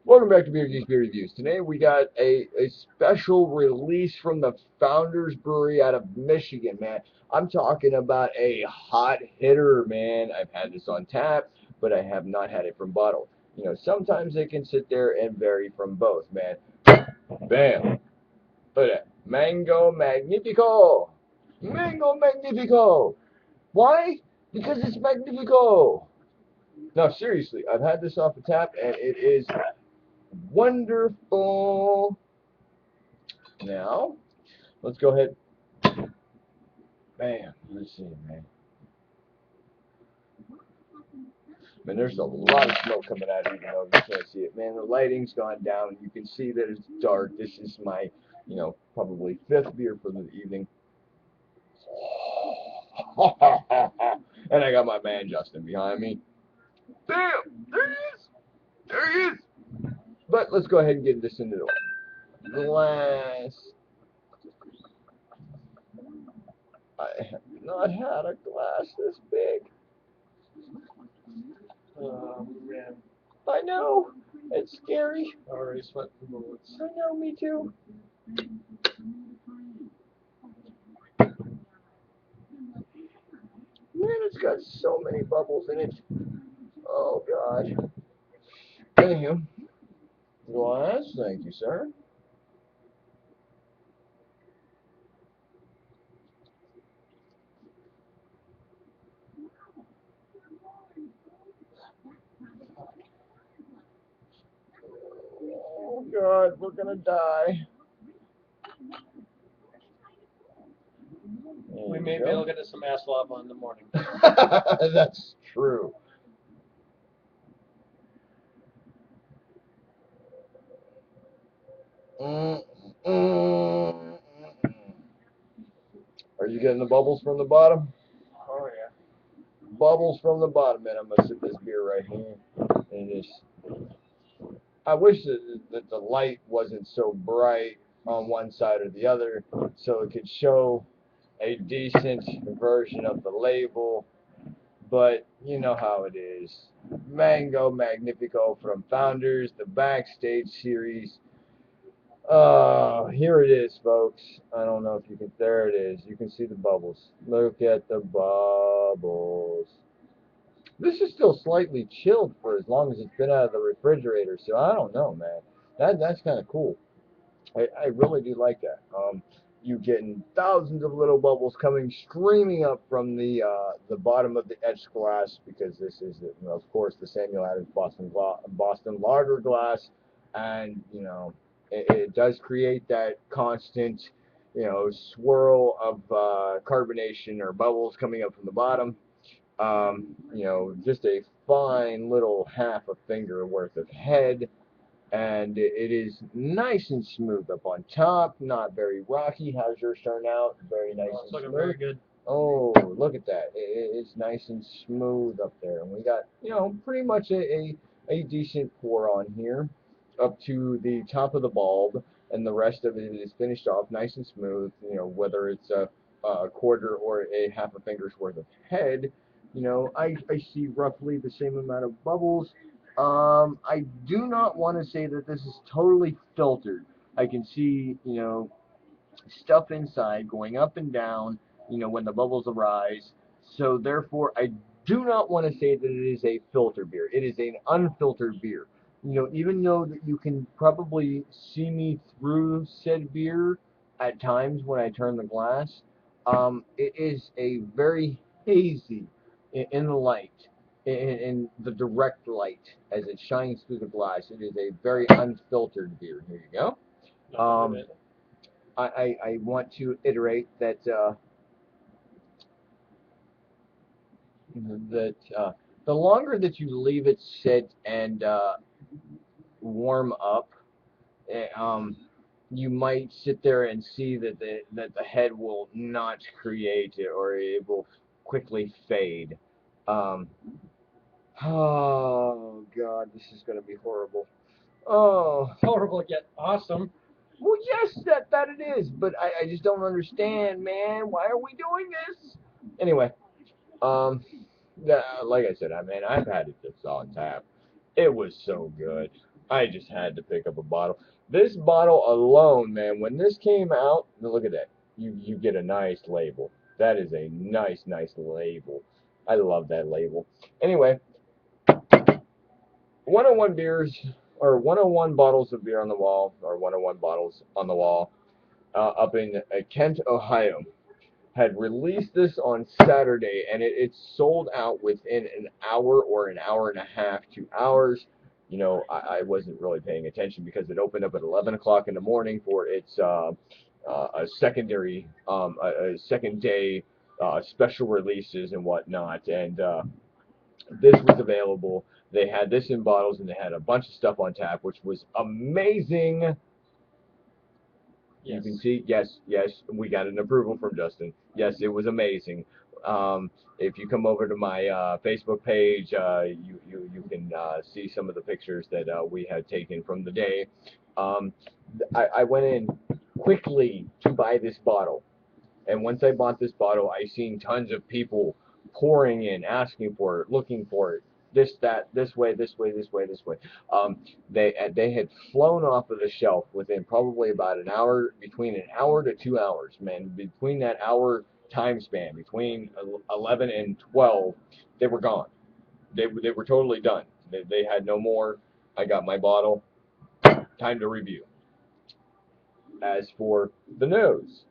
Welcome back to Beer Geeks Beer Reviews. Today we got a special release from the Founders Brewery out of Michigan, man. I'm talking about a hot hitter, man. I've had this on tap, but I have not had it from bottle. You know, sometimes they can sit there and vary from both, man. Bam. Look at that. Mango Magnifico. Mango Magnifico. Why? Because it's Magnifico. No, seriously, I've had this off the tap, and it is wonderful. Now, let's go ahead. Bam. Let's see, man. Man, there's a lot of smoke coming out, even though you can't see it. Man, the lighting's gone down. You can see that it's dark. This is my, probably fifth beer for the evening. And I got my man Justin behind me. Bam! There he is! There he is! But let's go ahead and get this into the glass. I have not had a glass this big. Man. I know. It's scary. Already sweat the bullets. I know, me too. Man, it's got so many bubbles in it. Oh, God. Anywho, glass, thank you, sir. Oh, God, we're gonna die. We may be able to get some ass lava in the morning. That's true. Mm, mm, mm, mm. Are you getting the bubbles from the bottom? Oh, yeah. Bubbles from the bottom, man. I'm gonna sip this beer right here. And just, I wish that the light wasn't so bright on one side or the other, so it could show a decent version of the label. But you know how it is. Mango Magnifico from Founders, the Backstage series. Here it is, folks. I don't know if you can. There it is. You can see the bubbles. Look at the bubbles. This is still slightly chilled for as long as it's been out of the refrigerator, so I don't know, man. That's kind of cool. I really do like that. You getting thousands of little bubbles coming streaming up from the bottom of the etched glass because this is, of course, the Samuel Adams Boston Lager glass, and it does create that constant, swirl of carbonation or bubbles coming up from the bottom. Just a fine little half a finger worth of head, and it is nice and smooth up on top, not very rocky. How's yours turn out? Very nice Oh, and it's looking smooth. very good. Oh, look at that. It's nice and smooth up there. And we got, pretty much a decent pour on here up to the top of the bulb, and the rest of it is finished off nice and smooth, whether it's a quarter or a half a finger's worth of head. I see roughly the same amount of bubbles. I do not want to say that this is totally filtered. I can see, stuff inside going up and down, when the bubbles arise. So therefore, I do not want to say that it is a filter beer. It is an unfiltered beer. Even though that you can probably see me through said beer at times when I turn the glass, it is a very hazy in the light, in the direct light as it shines through the glass. It is a very unfiltered beer. Here you go. Um, I want to iterate that the longer that you leave it sit and warm up, eh, um, you might sit there and see that the head will not create it, or it will quickly fade. Um, oh God, this is gonna be horrible. Oh, Horrible yet awesome. well, yes, that it is, but I just don't understand, man. Why are we doing this? Anyway, um, yeah, like I said, I've had it just on tap. It was so good. I just had to pick up a bottle. This bottle alone, man, when this came out, look at that. You get a nice label. That is a nice label. I love that label. Anyway, 101 beers or 101 bottles of beer on the wall, or 101 bottles on the wall, up in Kent, Ohio, had released this on Saturday, and it sold out within an hour or an hour and a half, 2 hours. You know, I wasn't really paying attention because it opened up at 11 o'clock in the morning for its a secondary, a second day special releases and whatnot. And this was available. They had this in bottles, and they had a bunch of stuff on tap, which was amazing. You can Yes. see, yes, we got an approval from Justin. Yes, it was amazing. If you come over to my Facebook page, you can see some of the pictures that we had taken from the day. Um, I went in quickly to buy this bottle. And once I bought this bottle, I seen tons of people pouring in, asking for it, looking for it. This, that, this way, this way, this way, this way. They had flown off of the shelf within probably about an hour, between an hour to 2 hours, man. Between that hour time span, between 11 and 12, they were gone. They were totally done. They had no more. I got my bottle. Time to review. As for the nose,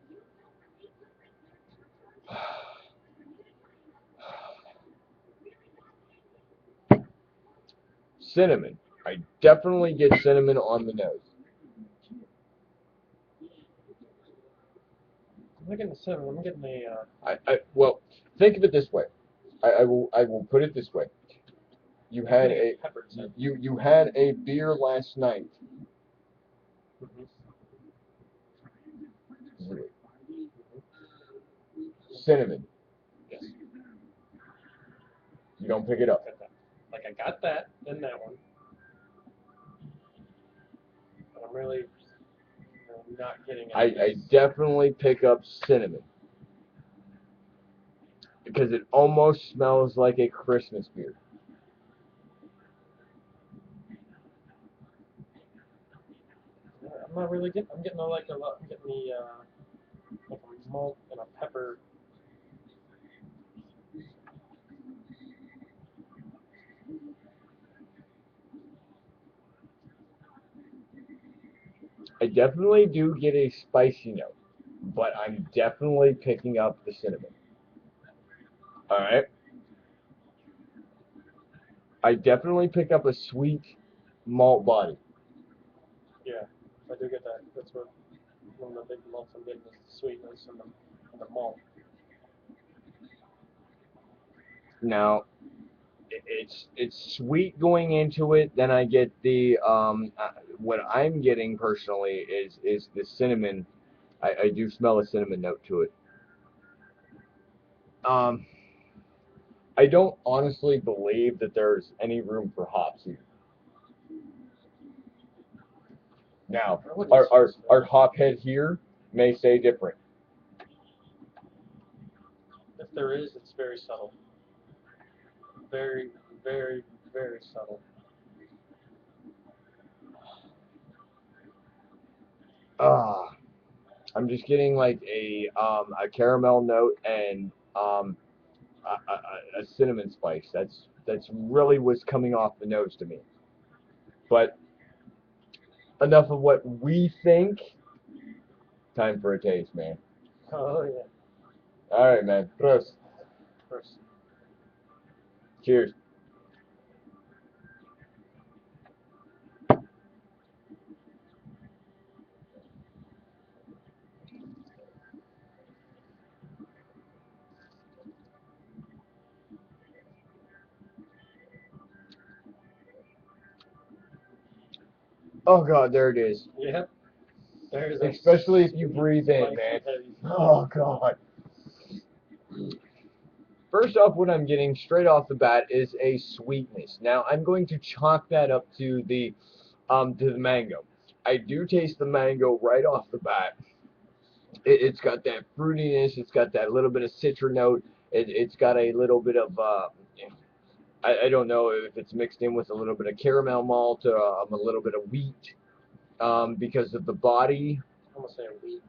cinnamon. I definitely get cinnamon on the nose. I'm not getting the cinnamon. I'm getting the. Well, think of it this way. I will put it this way. You I'm had getting a a peppered cinnamon. you had a beer last night. Mm-hmm. Cinnamon. Yes. You don't pick it up. Got that. Like I got that, then that one. But I'm really not getting it. I definitely pick up cinnamon because it almost smells like a Christmas beer. I'm not really getting. I'm getting like a lot. I'm getting the like a malt and a pepper. I definitely do get a spicy note, but I'm definitely picking up the cinnamon. All right. I definitely pick up a sweet malt body. Yeah, I do get that. That's what one of the big malts I'm getting is the sweetness and the malt. Now, it's sweet going into it. Then I get the what I'm getting personally is the cinnamon. I do smell a cinnamon note to it. Um, I don't honestly believe that there's any room for hops here. Now, I wouldn't suggest our that. hop head here may say different. If there is, it's very subtle. Very, very, very subtle. Ah, I'm just getting like a caramel note and a cinnamon spice. That's really what's coming off the nose to me. But enough of what we think. Time for a taste, man. Oh yeah. All right, man. Prost. First. Cheers. Oh God, there it is. Yep. There's a Especially if you sweet, breathe in, spicy, man. heavy. Oh God. First off, what I'm getting straight off the bat is a sweetness. Now I'm going to chalk that up to the mango. I do taste the mango right off the bat. It's got that fruitiness. It's got that little bit of citron note. It's got a little bit of I don't know if it's mixed in with a little bit of caramel malt, a little bit of wheat, because of the body. I'm gonna say wheat.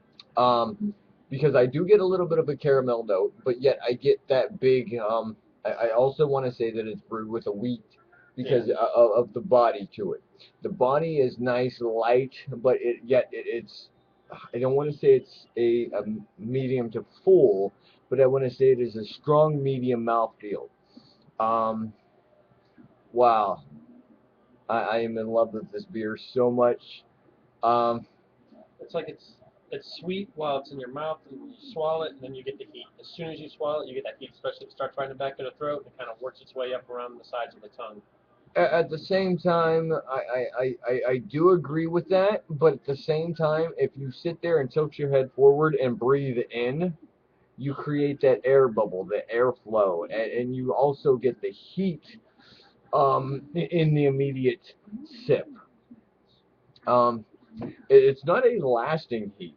Because I do get a little bit of a caramel note, but yet I get that big. I also want to say that it's brewed with a wheat because of the body to it. The body is nice, light, but it's. I don't want to say it's a medium to full, but I want to say it is a strong medium mouthfeel. Um, wow, I am in love with this beer so much. Um, It's like it's sweet while it's in your mouth, and you swallow it, and then you get the heat. As soon as you swallow it, you get that heat, especially if it starts right in the back of the throat, and it kind of works its way up around the sides of the tongue. at the same time, I do agree with that, but at the same time, if you sit there and tilt your head forward and breathe in, you create that air bubble, the airflow, and you also get the heat in the immediate sip. It's not a lasting heat.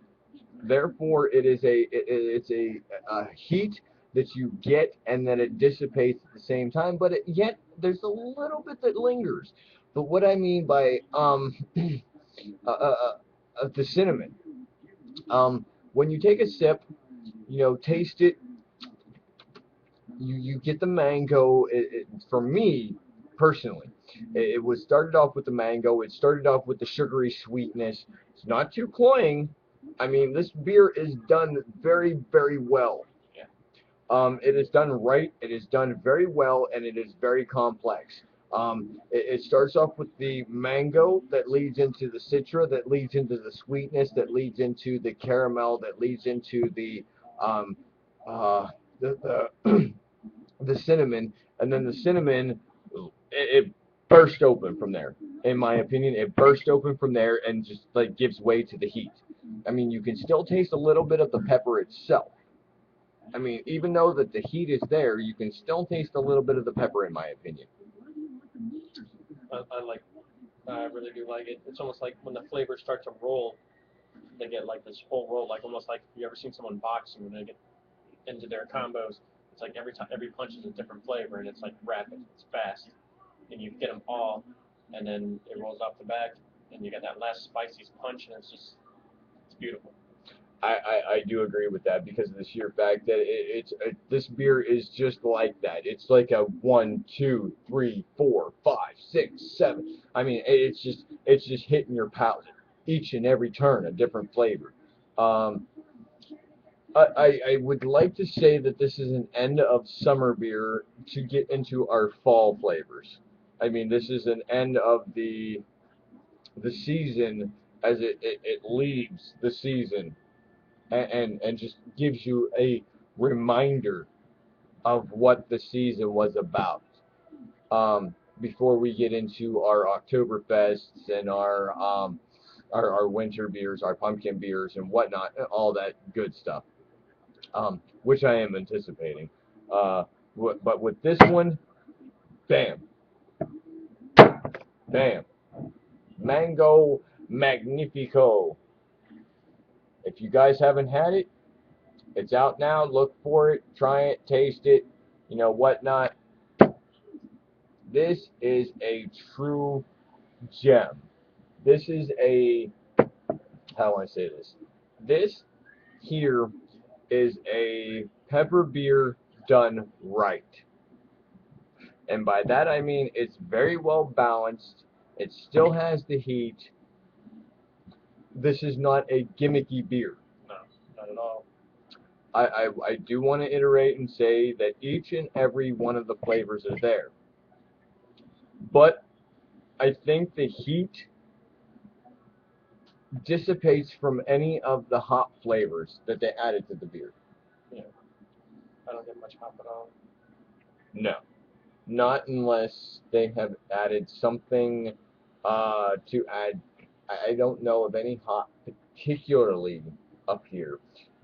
Therefore, it's a heat that you get and then it dissipates at the same time, but yet there's a little bit that lingers. But what I mean by the cinnamon, when you take a sip, taste it, you get the mango. For me personally, it was started off with the mango. It started off with the sugary sweetness. It's not too cloying. I mean, this beer is done very, very well. Yeah. It is done right. It is done very well, and it is very complex. It starts off with the mango that leads into the citra, that leads into the sweetness, that leads into the caramel, that leads into um, uh, the the cinnamon, and then the cinnamon it burst open from there. In my opinion, it burst open from there and just like gives way to the heat. I mean, you can still taste a little bit of the pepper itself. I mean, even though that the heat is there, you can still taste a little bit of the pepper, in my opinion. I like. I really do like it. It's almost like when the flavors start to roll, they get like this whole roll, like almost like you ever seen someone boxing when they get into their combos. It's like every time every punch is a different flavor, and it's like rapid, it's fast, and you get them all, and then it rolls off the back, and you get that last spicy punch, and it's beautiful. I do agree with that because of the sheer fact that this beer is just like that. It's like a 1, 2, 3, 4, 5, 6, 7. I mean, it's just hitting your palate each and every turn a different flavor. Um, I would like to say that this is an end of summer beer to get into our fall flavors. I mean, this is an end of the season as it leaves the season and just gives you a reminder of what the season was about. Before we get into our Oktoberfests and our winter beers, our pumpkin beers and whatnot, all that good stuff, which I am anticipating. Uh, but with this one, bam, bam, Mango Magnifico. If you guys haven't had it, it's out now. Look for it, try it, taste it, whatnot. This is a true gem. This is how do I say this? This here is a pepper beer done right. And by that I mean it's very well balanced. It still has the heat. This is not a gimmicky beer. No, not at all. I do want to iterate and say that each and every one of the flavors are there. But I think the heat dissipates from any of the hop flavors that they added to the beer. Yeah, I don't get much hop at all. No, not unless they have added something to add. I don't know of any hop particularly up here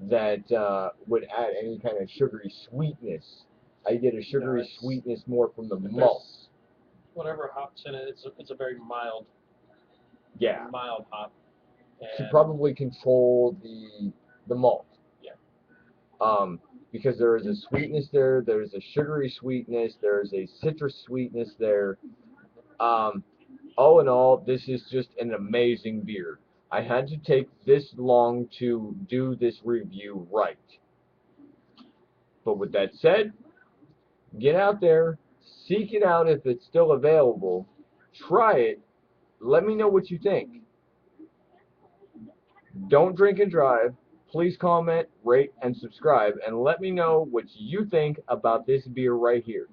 that would add any kind of sugary sweetness. I get a No, sugary it's sweetness more from the if malt. there's whatever hops in it, it's a very Yeah, mild hop, to and probably control the malt. yeah, Um, because there is a sweetness there, there's a sugary sweetness, there's a citrus sweetness there. Um, all in all, this is just an amazing beer. I had to take this long to do this review right. But with that said, get out there, seek it out if it's still available, try it, let me know what you think. Don't drink and drive. Please comment, rate, and subscribe, and let me know what you think about this beer right here.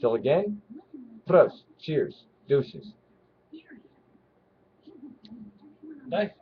Till again, Prost, cheers, deuces. Bye.